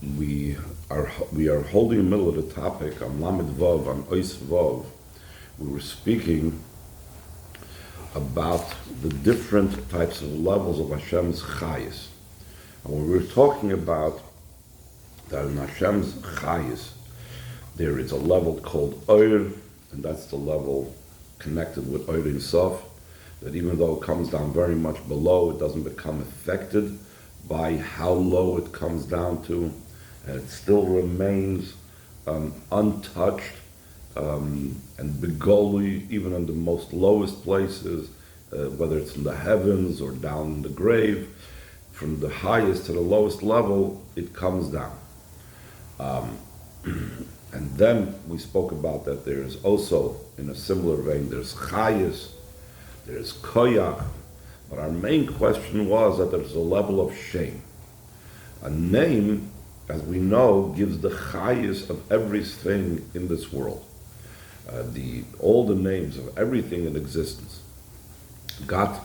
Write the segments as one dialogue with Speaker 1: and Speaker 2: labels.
Speaker 1: we are holding in the middle of the topic on Lamed Vav, on Ois Vav. We were speaking about the different types of levels of Hashem's Chayis. And when we were talking about that in Hashem's Chayis, there is a level called Oir, and that's the level connected with Oir Ein Sof, that even though it comes down very much below, it doesn't become affected by how low it comes down to, and it still remains untouched and begoli, even in the most lowest places, whether it's in the heavens or down in the grave. From the highest to the lowest level, it comes down. And then we spoke about that there's also, in a similar vein, there's chayis, there's koyach, but our main question was that there's a level of shame. A name, as we know, gives the chayis of everything in this world. All the names of everything in existence. God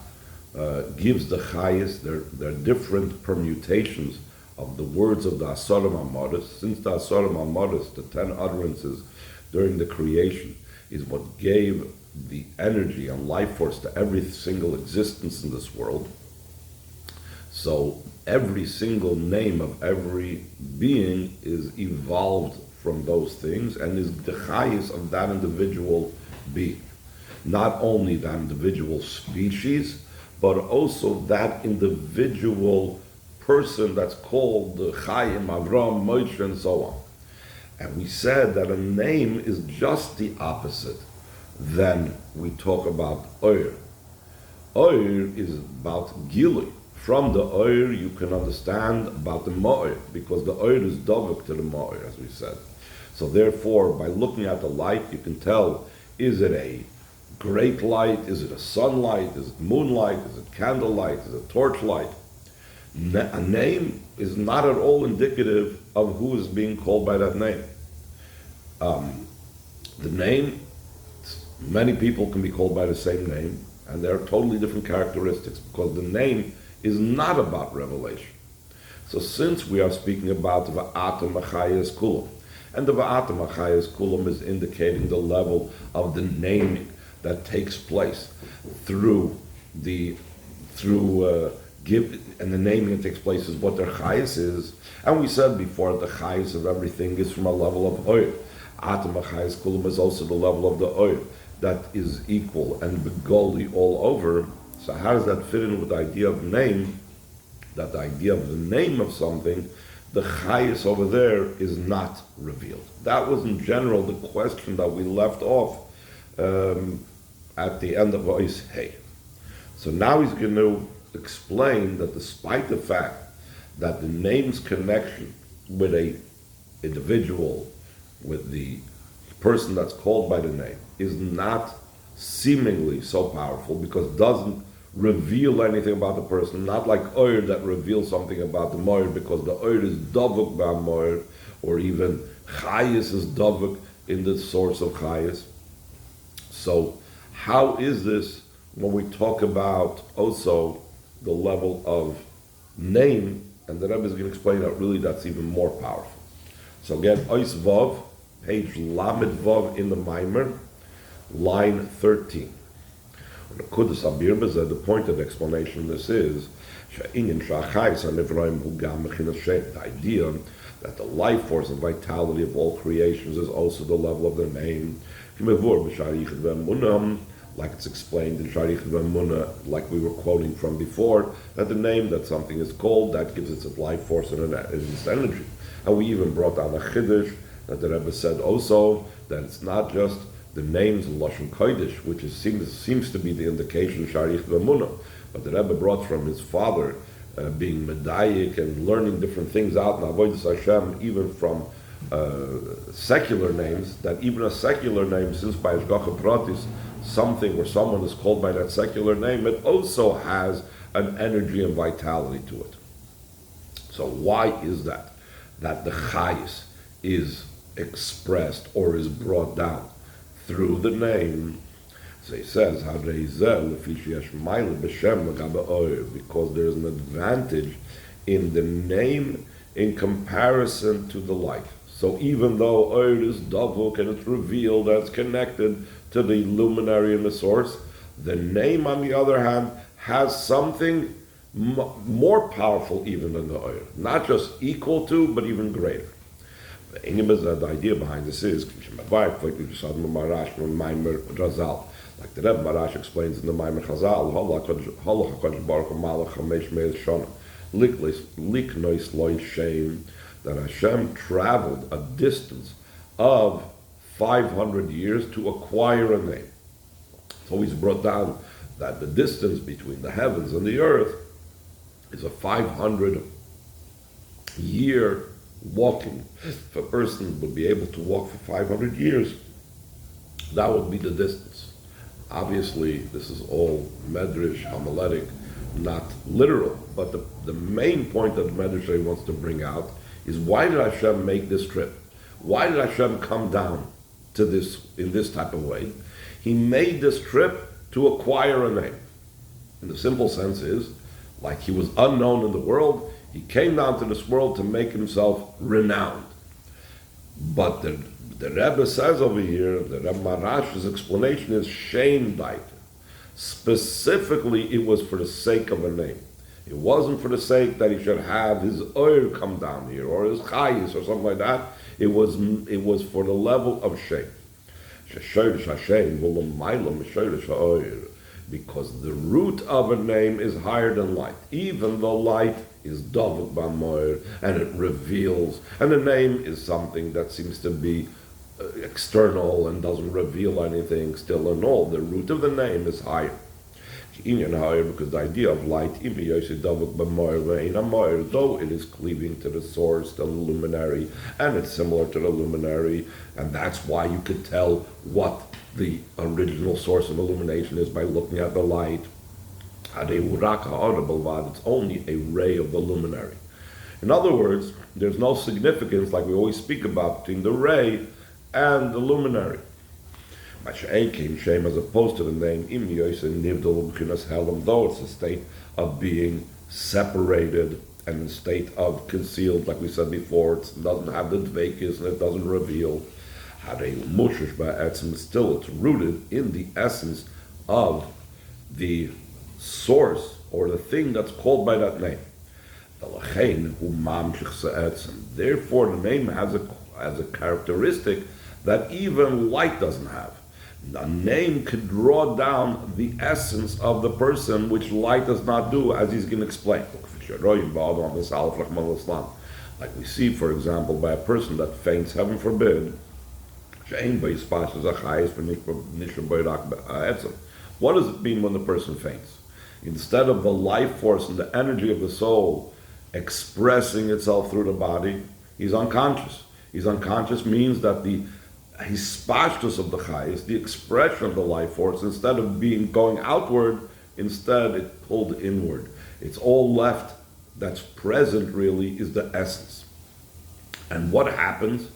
Speaker 1: gives the chayis, there are different permutations of the words of the Asarim HaMaris. Since the Asarim HaMaris, the 10 utterances during the creation, is what gave the energy and life force to every single existence in this world. So every single name of every being is evolved from those things and is the chayis of that individual being. Not only that individual species, but also that individual person that's called the Chaim, Avram, Moshe, and so on. And we said that a name is just the opposite. Then we talk about Oir. Oir is about Gili. From the Oir you can understand about the Ma'ir, because the Oir is Davuk to the Ma'ir, as we said. So therefore, by looking at the light, you can tell, is it a great light? Is it a sunlight? Is it moonlight? Is it candlelight? Is it torchlight? A name is not at all indicative of who is being called by that name. The name, many people can be called by the same name, and there are totally different characteristics, because the name is not about revelation. So since we are speaking about the Va'atam Achayas Kulam, and the Va'atam Achayas Kulam is indicating the level of the naming that takes place through and the naming that takes place is what their chayis is. And we said before, the chayis of everything is from a level of oil. Atam chayis kulam is also the level of the oil that is equal and begoli all over. So how does that fit in with the idea of name? That the idea of the name of something, the chayis over there is not revealed. That was in general the question that we left off at the end of Ois Hey. So now he's going to explain that despite the fact that the name's connection with a individual, with the person that's called by the name, is not seemingly so powerful, because it doesn't reveal anything about the person, not like Oir that reveals something about the Moir, because the Oir is Davuk ba Moir, or even Chayis is Davuk in the source of Chayis. So how is this when we talk about also the level of name? And the Rebbe is going to explain that really that's even more powerful. So again, Ois Vav, page Lamed Vav in the Maimer, line 13. The point of the explanation of this is the idea that the life force and vitality of all creations is also the level of the name. Like it's explained in Sharich V'Emunah, like we were quoting from before, that the name that something is called, that gives its life force and its energy. And we even brought down a Chiddush that the Rebbe said also that it's not just the names of Lashon Kodesh, which seems to be the indication of Sharich V'Emunah, but the Rebbe brought from his father being Medayik and learning different things out in Avodas Hashem, even from secular names, that even a secular name, since by Hashgacha Pratis, something where someone is called by that secular name, it also has an energy and vitality to it. So why is that? That the chayis is expressed or is brought down through the name. So he says, because there is an advantage in the name in comparison to the light. So even though Oir is Davuk and it's revealed as connected to the luminary and the source, the name, on the other hand, has something more powerful even than the Oir. Not just equal to, but even greater. The idea behind this is, like the Rebbe Marash explains in the Maimer Chazal, that Hashem traveled a distance of 500 years to acquire a name. So he's brought down that the distance between the heavens and the earth is a 500-year walking. If a person would be able to walk for 500 years, that would be the distance. Obviously, this is all medrash, homiletic, not literal. But the main point that the medrash wants to bring out is, why did Hashem make this trip? Why did Hashem come down to this in this type of way? He made this trip to acquire a name. And the simple sense is, like he was unknown in the world, he came down to this world to make himself renowned. But the Rebbe says over here, the Rebbe Marash's explanation is Shem Daita. Specifically, it was for the sake of a name. It wasn't for the sake that he should have his oil come down here, or his chayis, or something like that. It was for the level of Shem. Because the root of a name is higher than light. Even though light is Davuk B'Moir, and it reveals, and the name is something that seems to be external and doesn't reveal anything, still and all, the root of the name is higher. Because the idea of light, though it is cleaving to the source, the luminary, and it's similar to the luminary, and that's why you could tell what the original source of illumination is by looking at the light. It's only a ray of the luminary. In other words, there's no significance, like we always speak about, between the ray and the luminary. As opposed to the name, though it's a state of being separated and a state of concealed, like we said before, it doesn't have the dveikis and it doesn't reveal. Still, it's rooted in the essence of the source or the thing that's called by that name. Therefore, the name has a characteristic that even light doesn't have. A name could draw down the essence of the person, which light does not do, as he's going to explain. Like we see, for example, by a person that faints, heaven forbid. What does it mean when the person faints? Instead of the life force and the energy of the soul expressing itself through the body, he's unconscious. He's unconscious means that the hispashtus of the chayis, the expression of the life force, instead of going outward, instead it pulled inward. It's all left that's present really is the essence. And what happens?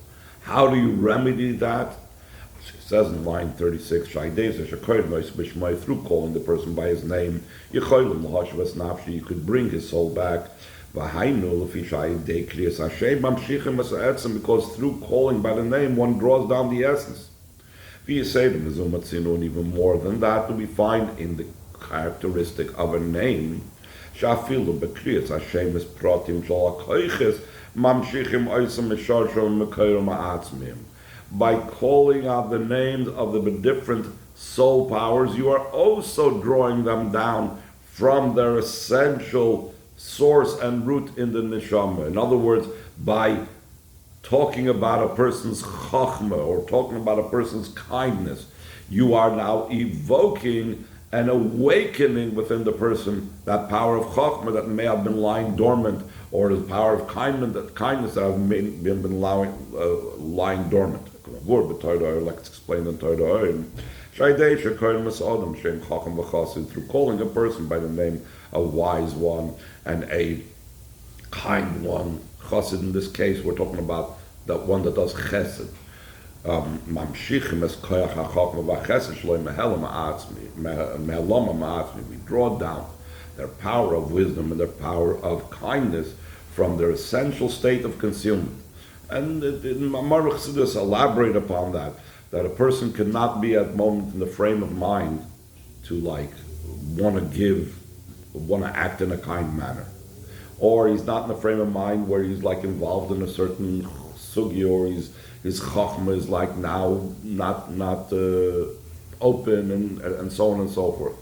Speaker 1: How do you remedy that? It says in line 36, through calling the person by his name, you could bring his soul back. Because through calling by the name, one draws down the essence. And even more than that, we find in the characteristic of a name, by calling out the names of the different soul powers, you are also drawing them down from their essential source and root in the neshama. In other words, by talking about a person's chachma or talking about a person's kindness, you are now evoking and awakening within the person that power of chachma that may have been lying dormant, or the power of kindness that have been lying dormant. Like it's explained in Torah. Through calling a person by the name a wise one and a kind one. Chassid in this case, we're talking about that one that does chesed. We draw down their power of wisdom and their power of kindness from their essential state of concealment. And Mamar Chassidus elaborate upon that a person cannot be at the moment in the frame of mind to like want to act in a kind manner. Or he's not in the frame of mind where he's like involved in a certain sugi, or his chachma is like now not open and so on and so forth.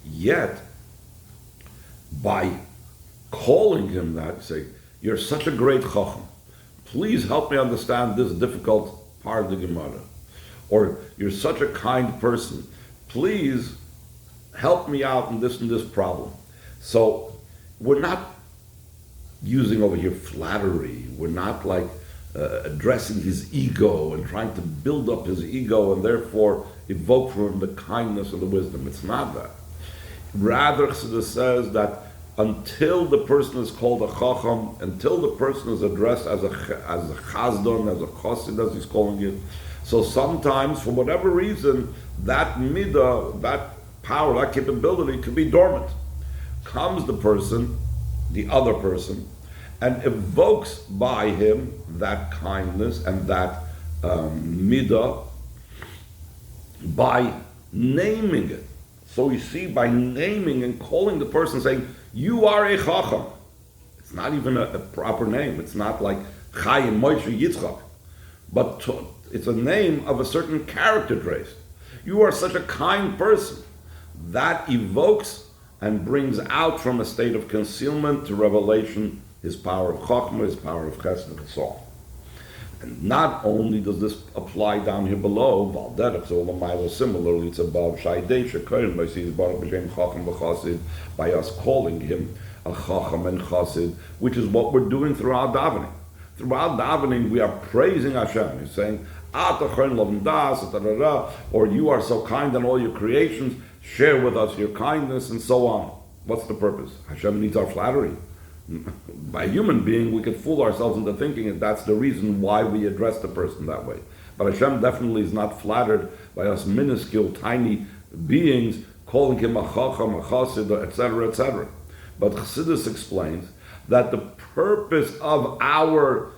Speaker 1: Yet, by calling him that, say, you're such a great chacham, please help me understand this difficult part of the Gemara. Or you're such a kind person, please help me out in this problem. So we're not using over here flattery. We're not like addressing his ego and trying to build up his ego and therefore evoke from him the kindness and the wisdom. It's not that. Rather, Chassidus says that until the person is called a chacham, until the person is addressed as a chazdon, as a chosid, as he's calling it, so sometimes, for whatever reason, that midah, that power, that capability could be dormant. Comes the person, the other person, and evokes by him that kindness and that midah by naming it. So you see, by naming and calling the person, saying, you are a chacham. It's not even a proper name. It's not like Chaim Moshe Yitzchak. But it's a name of a certain character trait. You are such a kind person. That evokes and brings out from a state of concealment to revelation his power of chachma, his power of chesed, and so on. And not only does this apply down here below, similarly it's above, by us calling him a chacham and chassid, which is what we're doing throughout davening. Throughout davening, we are praising Hashem. He's saying, or you are so kind in all your creations, share with us your kindness, and so on. What's the purpose? Hashem needs our flattery. By a human being, we could fool ourselves into thinking that that's the reason why we address the person that way. But Hashem definitely is not flattered by us minuscule, tiny beings calling him a chacham, a chassid, etc., etc. But Chassidus explains that the purpose of our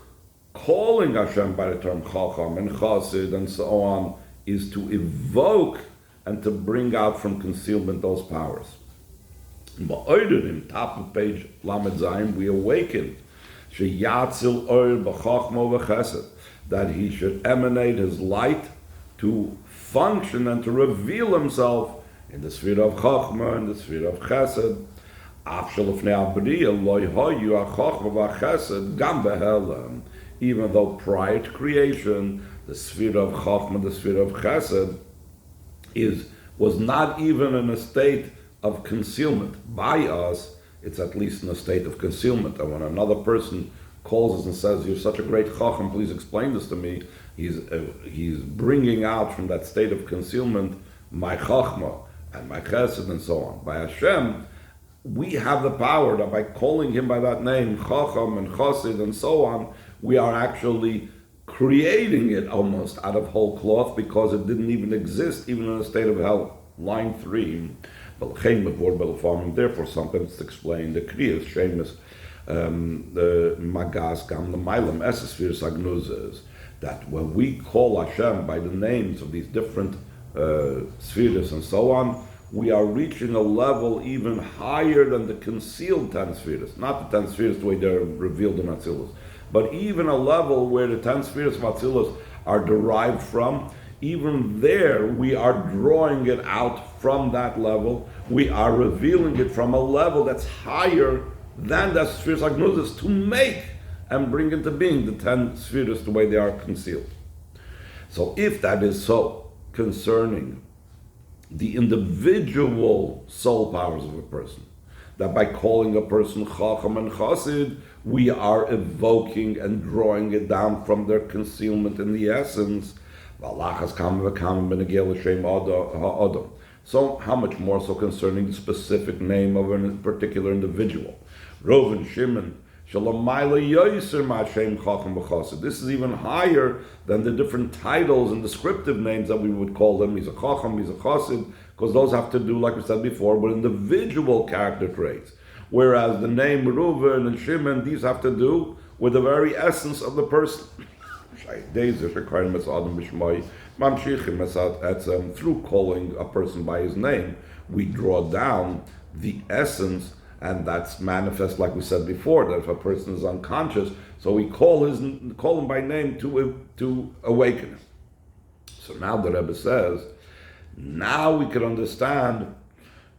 Speaker 1: calling Hashem by the term chacham and chassid and so on is to evoke and to bring out from concealment those powers. In top of page Lamed Zayin, we awaken sheyatzil oil b'chachma v'chesed, that he should emanate his light to function and to reveal himself in the sphere of chachma and the sphere of chesed. Even though prior to creation, the sphere of chachma, the sphere of chesed, was not even in a state of concealment. By us, it's at least in a state of concealment. And when another person calls us and says, you're such a great chacham, please explain this to me, he's bringing out from that state of concealment my chachma and my chesed and so on. By Hashem, we have the power that by calling him by that name, chacham and chassid and so on, we are actually creating it almost out of whole cloth because it didn't even exist, even in a state of hell. Line 3. Therefore, sometimes it's explained the kriyas, shemus, the magas, gam, the mailam, esesphere, sagnuzes, that when we call Hashem by the names of these different spheres and so on, we are reaching a level even higher than the concealed 10 spheres. Not the 10 spheres the way they're revealed in Atzilus, but even a level where the 10 spheres of Atzilus are derived from. Even there, we are drawing it out from that level. We are revealing it from a level that's higher than that spheres like Moses to make and bring into being the 10 spheres the way they are concealed. So if that is so concerning the individual soul powers of a person, that by calling a person chacham and chassid, we are evoking and drawing it down from their concealment in the essence. So how much more so concerning the specific name of a particular individual? Reuven, Shimon, this is even higher than the different titles and descriptive names that we would call them. He's a chacham, he's a chassid, because those have to do, like we said before, with individual character traits. Whereas the name Reuven and Shimon, these have to do with the very essence of the person. Through calling a person by his name, we draw down the essence, and that's manifest, like we said before, that if a person is unconscious, so we call him by name to awaken him. So now the Rebbe says, now we can understand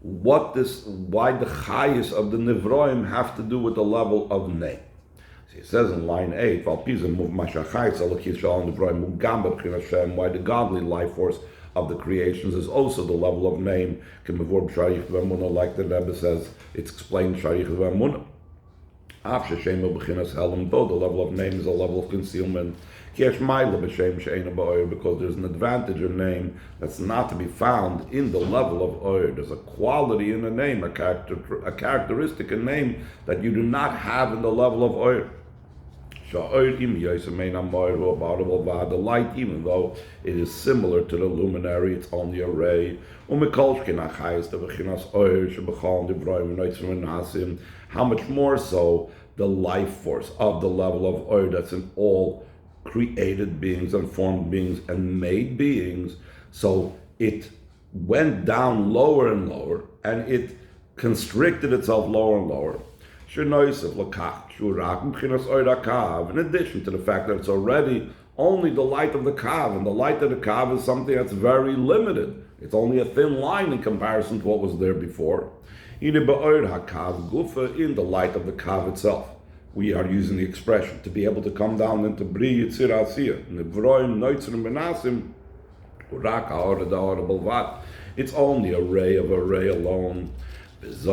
Speaker 1: why the chayis of the nivroim have to do with the level of name. So he says in line 8, why the godly life force of the creations is also the level of name, like the Rebbe says, it's explained sharich v'emunah. Though the level of name is a level of concealment, because there's an advantage in name that's not to be found in the level of oir. There's a quality in a name, a characteristic in name that you do not have in the level of oir. The light, even though it is similar to the luminary, it's only a ray. How much more so the life force of the level of oir that's in all created beings and formed beings and made beings. So it went down lower and lower, and it constricted itself lower and lower. In addition to the fact that it's already only the light of the kav, and the light of the kav is something that's very limited. It's only a thin line in comparison to what was there before. In the light of the kav itself, we are using the expression to be able to come down into Bri Yitzir Asiyah. It's only a ray of a ray alone. That's the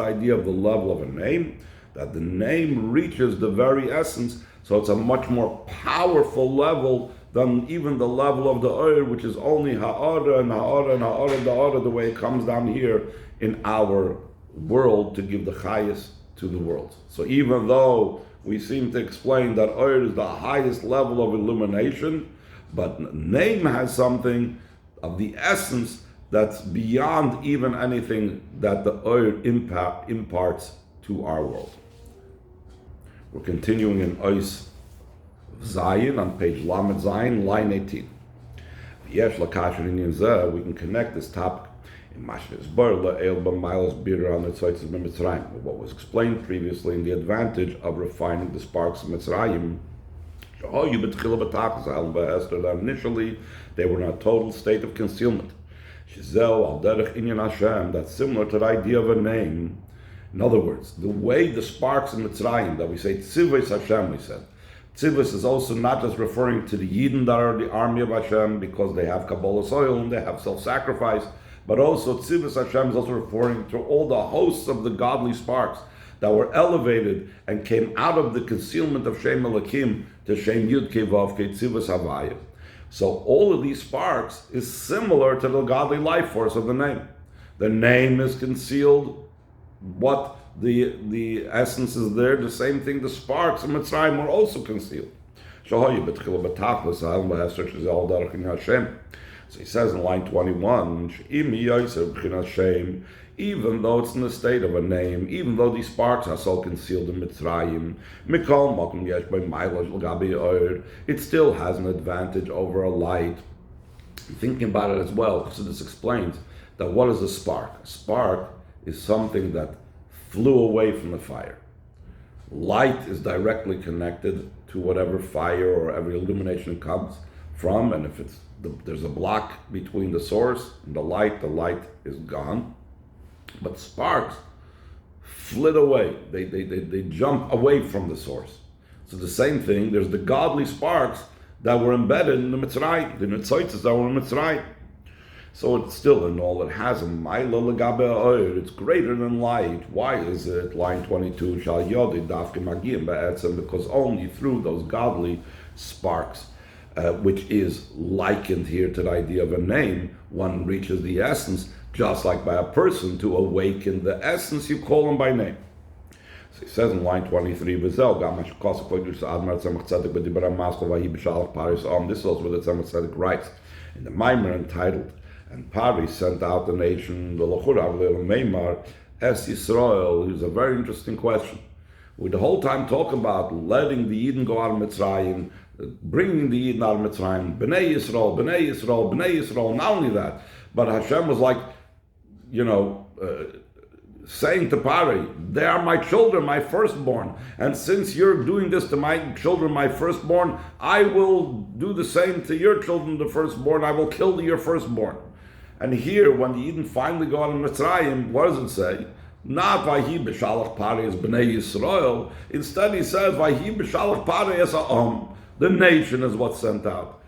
Speaker 1: idea of the level of a name, that the name reaches the very essence, so it's a much more powerful level than even the level of the oir, which is only ha'ara and ha'ara and ha'ara da'ara, the way it comes down here in our world to give the chayas to the world. So even though we seem to explain that oir is the highest level of illumination, but name has something of the essence that's beyond even anything that the oir imparts to our world. We're continuing in Ois Zayin on page Lamed Zayin, line 18. We can connect this topic in what was explained previously in the advantage of refining the sparks of Mitzrayim. Initially, they were in a total state of concealment. That's similar to the idea of a name. In other words, the way the sparks in Mitzrayim, that we say Tzivos Hashem, we said, Tzivos is also not just referring to the Yidden that are the army of Hashem because they have Kabbalah soil and they have self-sacrifice, but also Tzivos Hashem is also referring to all the hosts of the godly sparks that were elevated and came out of the concealment of Shem Elokim to Shem Yud Kei Vav Kei Tzivos Havaya. So all of these sparks is similar to the godly life force of the name. The name is concealed. What the essence is there, the same thing, the sparks of Mitzrayim were also concealed. So he says in line 21, even though it's in the state of a name, even though these sparks are so concealed in Mitzrayim, it still has an advantage over a light. Thinking about it as well, so this explains that what is a spark? A spark is something that flew away from the fire. Light is directly connected to whatever fire or every illumination it comes from, and if there's a block between the source and the light is gone. But sparks flit away. They jump away from the source. So the same thing, there's the godly sparks that were embedded in the Mitzrayim, the Netzoitzes that were in Mitzrayim. So it's still in all, it has a Maila Legabe Oir, it's greater than light. Why is it? Line 22, Shal Yodi Dafke Magiyim Ba'etzem, because only through those godly sparks, which is likened here to the idea of a name, one reaches the essence, just like by a person, to awaken the essence, you call him by name. So he says in line 23, this is also where the Tzemach Tzedek writes in the Maimer entitled, and Pari sent out the nation, the Lachura, Meimar, Es Yisrael. Is a very interesting question. We the whole time talk about letting the Yidden go out of Mitzrayim, bringing the Yidden out of Mitzrayim, B'nai Yisrael, B'nai Yisrael, B'nai Yisrael. Not only that, but Hashem was like, saying to Pari, they are my children, my firstborn. And since you're doing this to my children, my firstborn, I will do the same to your children, the firstborn. I will kill your firstborn. And here, when the Yidden finally go out of Mitzrayim, what does it say? Not Vayhi b'shalach Pari as B'nai Yisrael. Instead, he says Vayhi b'shalach Pari as the nation is what's sent out.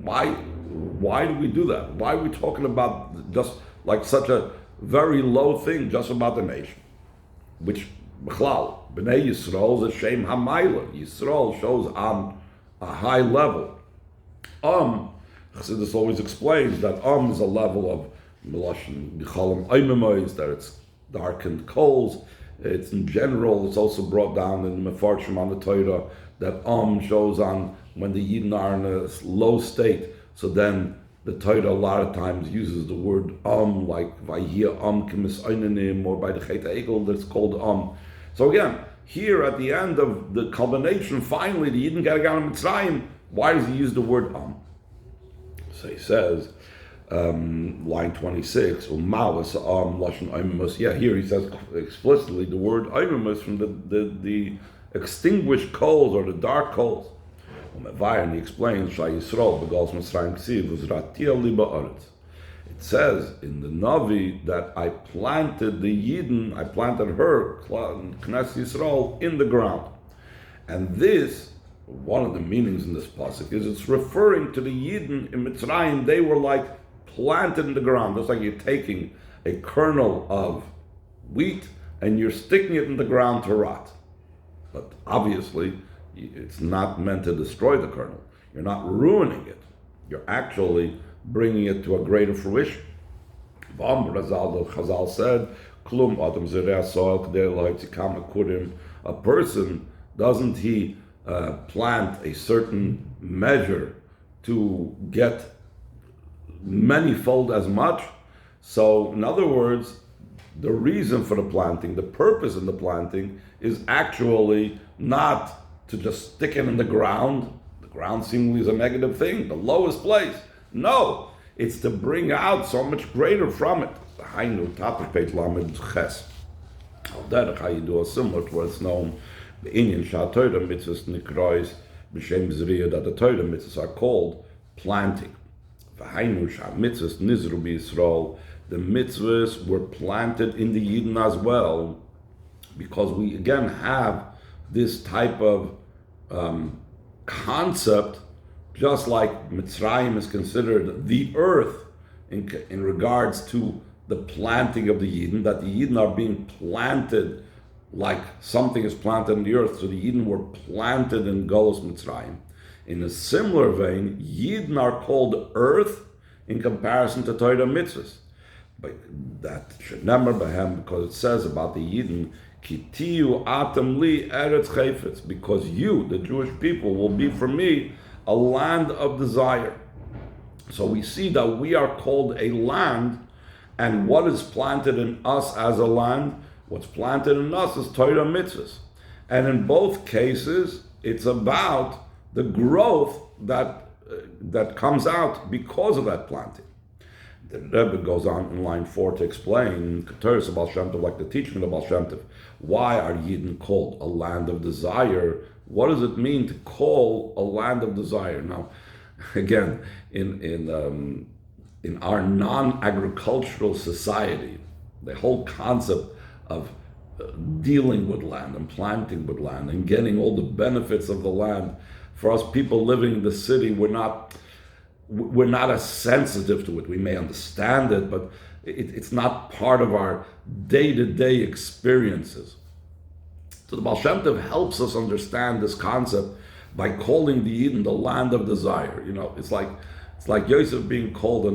Speaker 1: Why do we do that? Why are we talking about just like such a very low thing, just about the nation? Which B'chlal, B'nai Yisrael is a Shem Hamayla. Yisrael shows on a high level. Chassidus always explains that is a level of Melashon B'chalim Oymemois, that it's darkened coals. It's in general, it's also brought down in the Mefarshim on the Torah that shows on when the Yidden are in a low state. So then the Torah a lot of times uses the word like Vayhi Kimis Oynenim, or by the Chet Egel that's called So again, here at the end of the culmination, finally the Yidden got to go to Mitzrayim. Why does he use the word So he says, line 26, yeah, here he says explicitly the word Oymemus from the extinguished coals or the dark coals. And he explains, it says in the Navi that I planted the Yidden, I planted her, Knesset Yisrael, in the ground. And this, one of the meanings in this pasuk is it's referring to the Yidden in Mitzrayim. They were like planted in the ground. It's like you're taking a kernel of wheat and you're sticking it in the ground to rot. But obviously, it's not meant to destroy the kernel. You're not ruining it. You're actually bringing it to a greater fruition. Chazal said, a person, doesn't he plant a certain measure to get manyfold as much? So, in other words, the reason for the planting, the purpose in the planting, is actually not to just stick it in the ground. The ground seemingly is a negative thing, the lowest place. No, it's to bring out so much greater from it. How you do a similar to what's known the Inyan Shah Torah mitzvahs nikrois b'shem zriyah, that the Torah mitzvahs are called planting. V'hainu shah mitzvahs nizru b'Yisrael, the mitzvahs were planted in the Yidden as well, because we again have this type of concept, just like Mitzrayim is considered the earth in regards to the planting of the Yidden, that the Yidden are being planted like something is planted in the earth. So the Yidden were planted in Golos Mitzrayim. In a similar vein, Yidden are called earth in comparison to Torah mitzvahs. But that should never be him, because it says about the Yidden, Kitiu atam li eretz chayfetz, because you, the Jewish people, will be for me a land of desire. So we see that we are called a land, and what is planted in us as a land? What's planted in us is Torah mitzvahs. And in both cases, it's about the growth that comes out because of that planting. The Rebbe goes on in line 4 to explain, Keteris of Baal Shem Tov, like the teaching of the Baal Shem Tov, why are Yidden called a land of desire? What does it mean to call a land of desire? Now, again, in our non-agricultural society, the whole concept of dealing with land and planting with land and getting all the benefits of the land, for us people living in the city, we're not as sensitive to it. We may understand it, but it's not part of our day-to-day experiences. So the Baal Shem Tov helps us understand this concept by calling the Yidden the land of desire. You know, it's like Yosef being called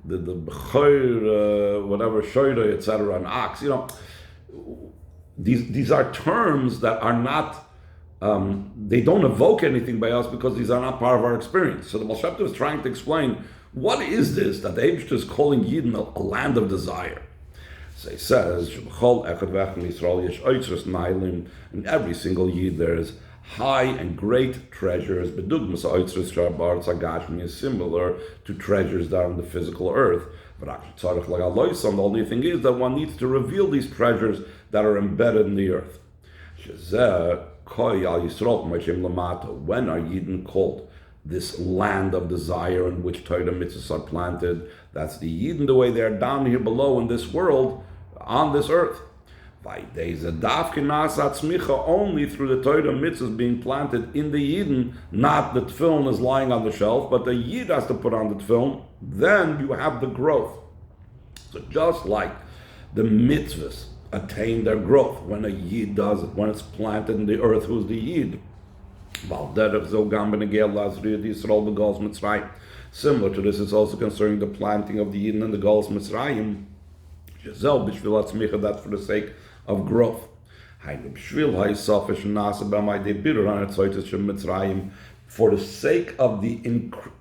Speaker 1: the Bechor, whatever, Shoyre, etc., an ox. You know, these are terms that are not, they don't evoke anything by us because these are not part of our experience. So the Baal Shem Tov is trying to explain, what is this that the Eibishter is calling Yidden a land of desire? So he says, in every single Yid there is high and great treasures. Is similar to treasures that are on the physical earth. The only thing is that one needs to reveal these treasures that are embedded in the earth. When are Yidden called this land of desire in which Torah mitzvahs are planted? That's the Yidden, the way they're down here below in this world, on this earth. Only through the Torah mitzvahs being planted in the Yidden, not the tefillin is lying on the shelf, but the Yid has to put on the tefillin, then you have the growth. So just like the mitzvahs attain their growth when a Yid does it, when it's planted in the earth, who's the Yid? Similar to this, it's also concerning the planting of the Yidden and the Golos Mitzrayim. That's for the sake of growth. For the sake of the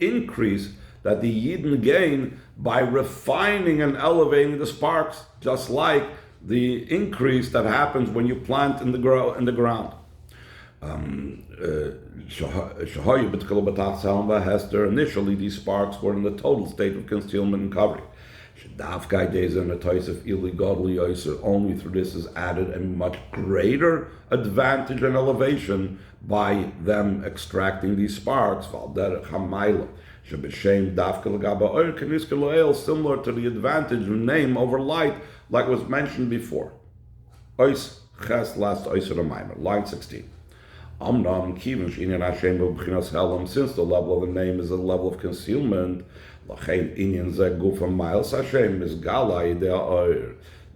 Speaker 1: increase that the Yidden gain by refining and elevating the sparks, just like the increase that happens when you plant in the ground. Initially, these sparks were in the total state of concealment and covering. Only through this is added a much greater advantage and elevation by them extracting these sparks. Similar to the advantage of name over light, like was mentioned before. Line 16. Since the level of the name is a level of concealment,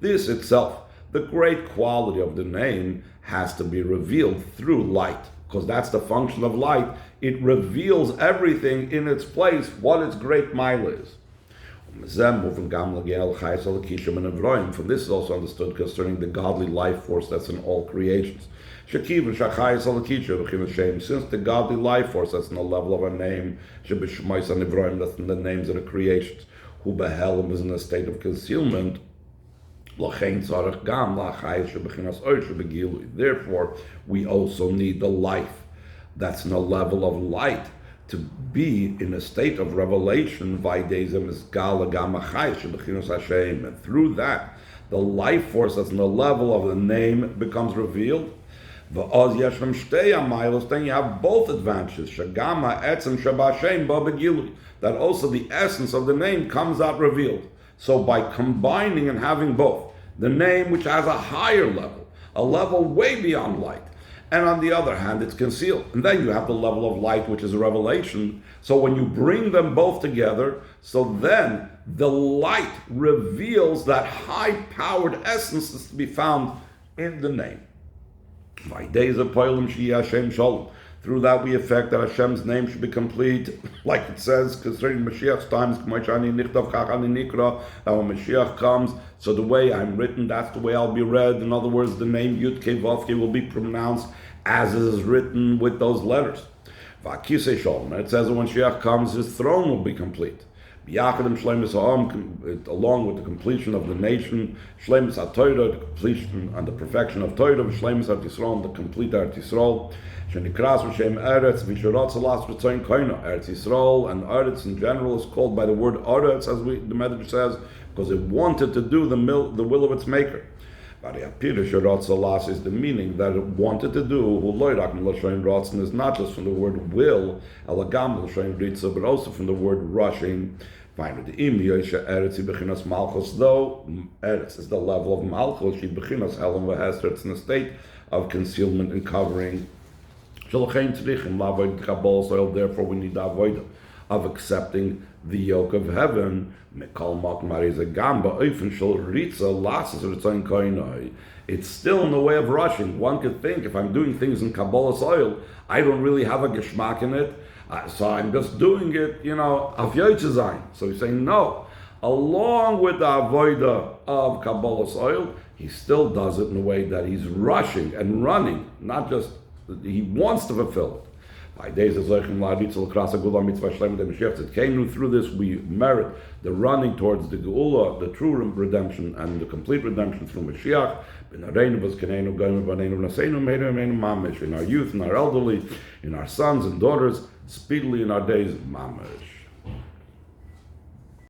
Speaker 1: this itself, the great quality of the name, has to be revealed through light, because that's the function of light. It reveals everything in its place, what its great mile is. From this is also understood concerning the godly life force that's in all creations. Since the godly life force that's in the level of a name, that's in the names of the creations, who is in a state of concealment, therefore we also need the life that's in a level of light to be in a state of revelation. And through that, the life force that's in the level of the name becomes revealed. Then you have both advantages. That also the essence of the name comes out revealed. So by combining and having both, the name which has a higher level, a level way beyond light, and on the other hand it's concealed. And then you have the level of light which is a revelation. So when you bring them both together, so then the light reveals that high-powered essence that's to be found in the name. Through that we affect that Hashem's name should be complete, like it says concerning Mashiach's times, when Mashiach comes, so the way I'm written, that's the way I'll be read. In other words, the name Yud Kei Vav Kei will be pronounced as it is written with those letters. And it says that when Mashiach comes, his throne will be complete. Along with the completion of the nation, Shleimus HaTorah, the completion and the perfection of Torah, Shleimus HaTyisrael, the complete Eretz Yisrael, Shenikras V'Shem Eretz, V'Shirat Salas V'Tzoyin Koino. Eretz Yisrael and Eretz in general is called by the word Eretz, as the Medrash says, because it wanted to do the will of its maker. Shirat Salas is the meaning that it wanted to do. Is not just from the word will, but also from the word rushing. Though Eretz is the level of Malchus, it's in a state of concealment and covering. Therefore, we need the avodah of accepting the yoke of heaven. It's still in the way of rushing. One could think, if I'm doing things in Kabbalah's oil, I don't really have a geschmack in it, so I'm just doing it, auf Yotze sein. So he's saying, no, along with the avodah of Kabbalah's oil, he still does it in a way that he's rushing and running, not just, he wants to fulfill it. Through this we merit the running towards the Geula, the true redemption and the complete redemption through Mashiach, in our youth, in our elderly, in our sons and daughters, speedily in our days, mamash.